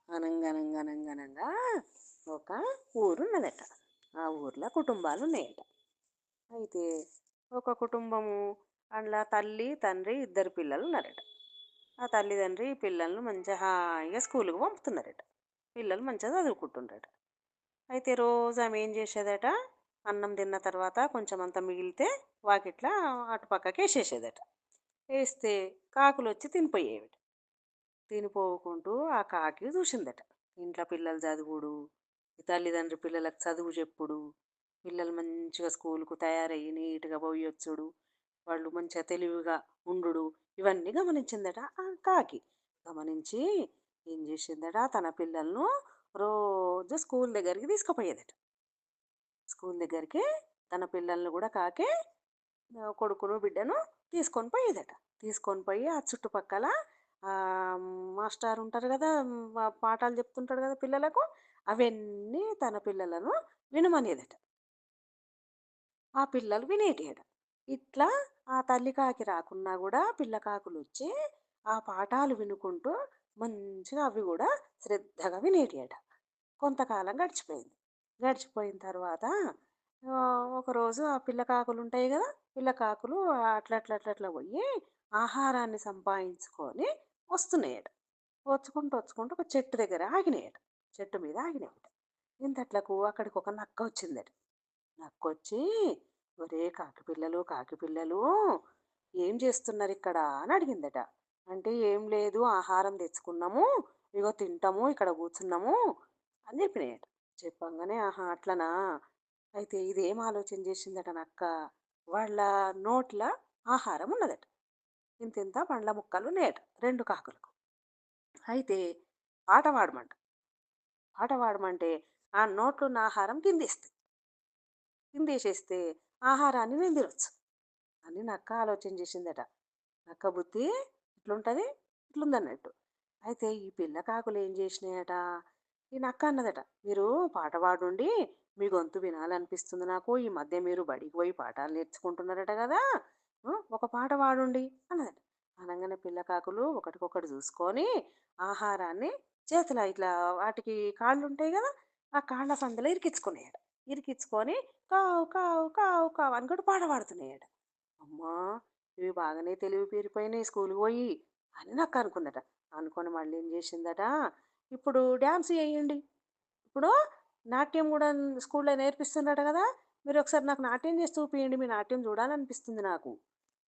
అనంగనంగనంగనంగా ఒక ఊరున్నదట. ఆ ఊర్లో కుటుంబాలున్నాయట. అయితే ఒక కుటుంబము అందులో తల్లి, తండ్రి, ఇద్దరు పిల్లలున్నారట. ఆ తల్లిదండ్రి పిల్లల్ని మంచిగా హాయిగా స్కూలుకి పంపుతున్నారట. పిల్లలు మంచిగా చదువుకుంటుండ్రట. అయితే రోజు ఆమె ఏం చేసేదట, అన్నం తిన్న తర్వాత కొంచెం అంత మిగిలితే వాకిట్లా అటు పక్కకి వేసేసేదట. వేస్తే కాకులొచ్చి తినిపోయేవిట. తినిపోవుకుంటూ ఆ కాకి చూసిందట. ఇంట్లో పిల్లలు చదువుడు, ఈ తల్లిదండ్రి పిల్లలకు చదువు చెప్పుడు, పిల్లలు మంచిగా స్కూలుకు తయారయ్యి నీట్‌గా పోయొచ్చుడు, వాళ్ళు మంచిగా తెలివిగా ఉండుడు, ఇవన్నీ గమనించిందట ఆ కాకి. గమనించి ఏం చేసిందట, తన పిల్లలను రోజు స్కూల్ దగ్గరికి తీసుకుపోయేదట. స్కూల్ దగ్గరికి తన పిల్లల్ని కూడా కాకి కొడుకును, బిడ్డను తీసుకొని పోయేదట. తీసుకొని పోయి ఆ చుట్టుపక్కల మాస్టారు ఉంటారు కదా! పాఠాలు చెప్తుంటాడు కదా పిల్లలకు, అవన్నీ తన పిల్లలను వినమనేదట. ఆ పిల్లలు వినేటియట. ఇట్లా ఆ తల్లి కాకి రాకున్నా గూడా పిల్ల కాకులొచ్చి ఆ పాఠాలు వినుకుంటూ మంచిగా అవి గూడా శ్రద్ధగా వినేటియట. కొంతకాలం గడిచిపోయింది. గడిచిపోయిన తర్వాత ఒకరోజు ఆ పిల్ల కాకులుంటాయి గదా! పిల్ల కాకులు అట్లా పోయి ఆహారాన్ని సంపాదించుకొని వస్తున్నాయట. వచ్చుకుంటూ ఒక చెట్టు దగ్గర ఆగినాయట. చెట్టు మీద ఆగినాయట. ఇంతట్లకు అక్కడికొక నక్క వచ్చిందట. నక్కొచ్చి, "ఒరేయ్ కాకి పిల్లలు, కాకి పిల్లలు ఏం చేస్తున్నారిక్కడ?" అని అడిగిందట. అంటే, "ఏం లేదు ఆహారం తెచ్చుకున్నాము. ఇగో తింటాము, ఇక్కడ కూర్చున్నాము" అని చెప్పినాయట. చెప్పంగానే, "ఆహా! అట్లనా?" అయితే ఇదేం ఆలోచన చేసిందట నక్క, వాళ్ళ నోట్ల ఆహారం ఉన్నదట. ఇంతింత పండ్ల ముక్కలున్నాయట 2 కాకులకు. అయితే పాట పాడమంట. పాట పాడమంటే ఆ నోట్లో ఉన్న ఆహారం కిందేస్తాయి. కిందేసేస్తే ఆహారాన్ని నేను తినొచ్చు అని నక్క ఆలోచన చేసిందట. నక్క బుద్ధి ఇట్లుంటది, ఇట్లుందన్నట్టు. అయితే ఈ పిల్ల కాకులు ఏం చేసినాయట, ఈ నక్క అన్నదట, "మీరు పాట పాడుండి, మీ గొంతు వినాలనిపిస్తుంది నాకు. ఈ మధ్య మీరు బడికి పోయి పాఠాలు నేర్చుకుంటున్నారట కదా! ఒక పాట పాడుండి" అన్నదట. అనంగానే పిల్ల కాకులు ఒకటికొకటి చూసుకొని ఆహారాన్ని చేతిలో ఇట్లా వాటికి కాళ్ళుంటాయి కదా! ఆ కాళ్ళ సందులో ఇరికించుకున్నాయట. ఇరికించుకొని కావు కావు కావు కావు అని కూడా పాట పాడుతున్నాయట. అమ్మా! ఇవి బాగానే తెలివి పేరిపోయినాయి స్కూలుకి పోయి అని నక్కనుకుందట. అనుకోని మళ్ళీ ఏం చేసిందట, ఇప్పుడు డాన్స్ ఎయ్యండి. ఇప్పుడు నాట్యం గూడా స్కూల్‌లో నేర్పిస్తుండట గదా! మీరొకసారి నాకు నాట్యం చేసి చూపియండి. మీ నాట్యం చూడాలనిపిస్తుంది నాకు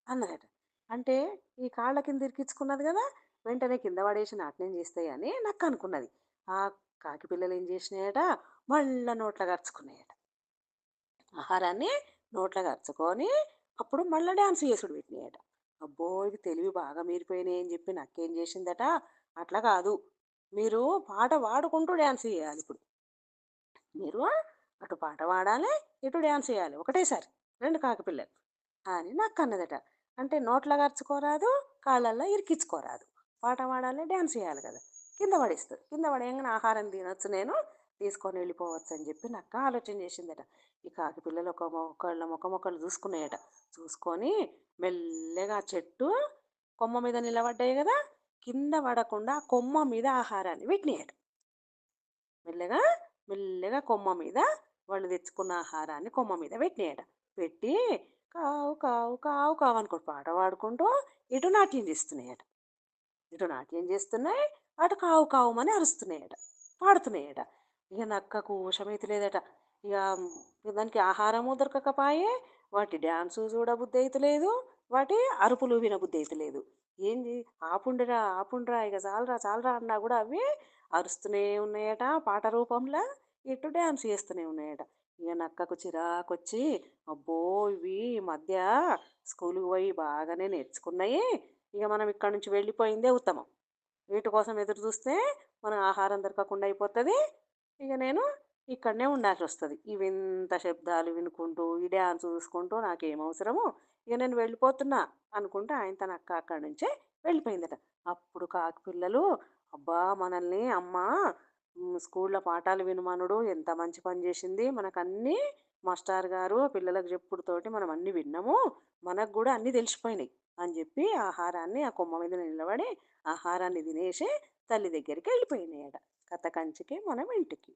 అన్నదట. అంటే ఈ కాళ్ళ కింద ఇరికించుకున్నది గదా! వెంటనే కింద పడేసి నాట్యం చేస్తాయని నక్కనుకున్నది. ఆ కాకి పిల్లలేం చేసినాయట, మళ్ళా నోట్ల కరుచుకున్నాయట. ఆహారాన్ని నోట్లో కరుచుకొని అప్పుడు మళ్ళా డాన్స్ చేసుడు పెట్టినాయట. అబ్బో! ఇవి తెలివి బాగా మీరిపోయినాయి అని చెప్పి నక్కేం చేసిందట, అట్లా కాదు. మీరు పాట పాడుకుంటూ డాన్స్ చేయాలిప్పుడు. మీరు అటు పాట పాడాలి, ఇటు డాన్స్ చేయాలి ఒకటేసారి 2 కాకపిల్లలు అని నక్కన్నదట. అంటే నోట్ల కరుచుకోరాదు, కాళ్ళల్లో ఇరికించుకోరాదు. పాట పాడాలి, డాన్స్ చేయాలి కదా! కింద పడేస్తది. కింద పడేయంగానే ఆహారం తినొచ్చు నేను, తీసుకొని వెళ్ళిపోవచ్చు అని చెప్పి నక్క ఆలోచన చేసిందట. ఈ కాకి పిల్లలు ఒకళ్ళ ముఖం ఒకళ్ళు చూసుకున్నాయట. చూసుకొని మెల్లగా చెట్టు కొమ్మ మీద నిలబడ్డాయి కదా! కింద పడకుండా ఆ కొమ్మ మీద ఆహారాన్ని పెట్టినాయట. మెల్లగా, మెల్లగా కొమ్మ మీద వాళ్ళు తెచ్చుకున్న ఆహారాన్ని కొమ్మ మీద పెట్టినాయట. పెట్టి కావు కావు కావు కావు అనుకుంటూ పాట పాడుకుంటూ ఇటు నాట్యం చేస్తున్నాయట. ఇటు నాట్యం చేస్తున్నాయి, అటు కావు కావుమని అరుస్తున్నాయట. పాడుతున్నాయట. ఇక నక్కకు వశమైతలేదట. ఇక దానికి ఆహారము దొరకకపాయే, వాటి డాన్సు చూడబుద్ధి అయితలేదు, వాటి అరుపులు వినబుద్ధి అయితలేదు. ఏంది, ఆపుండిరా ఆపుండ్రా ఇక చాలురా చాలురా అన్నా కూడా అవి అరుస్తూనే ఉన్నాయట పాట రూపంలో, ఇటు డాన్స్ చేస్తూనే ఉన్నాయట. ఇక నక్కకు చిరాకొచ్చి, అబ్బో ఇవి ఈ మధ్య స్కూల్కి పోయి బాగానే నేర్చుకున్నాయి, ఇక మనం ఇక్కడ నుంచి వెళ్ళిపోయిందే ఉత్తమం. వీటి కోసం ఎదురు చూస్తే మనం ఆహారం దొరకకుండా అయిపోతుంది. ఇక నేను ఇక్కడనే ఉండాల్సి వస్తుంది. ఈ వింత శబ్దాలు వినుకుంటూ ఈ డ్యాన్స్ చూసుకుంటూ నాకేం అవసరము, ఇక నేను వెళ్ళిపోతున్నా అనుకుంటే ఆయన తన అక్క అక్కడి నుంచే వెళ్ళిపోయిందట. అప్పుడు కాకి పిల్లలు, అబ్బా మనల్ని అమ్మ స్కూల్లో పాఠాలు వినమనుడు ఎంత మంచి పని చేసింది, మనకన్నీ మాస్టర్ గారు పిల్లలకు చెప్పుడుతోటి మనం అన్నీ విన్నాము, మనకు కూడా అన్నీ తెలిసిపోయినాయి అని చెప్పి ఆహారాన్ని ఆ కొమ్మ మీద నిలబడి ఆహారాన్ని తినేసి తల్లి దగ్గరికి వెళ్ళిపోయినాయట. కథ కంచికే మనం ఇంటికి.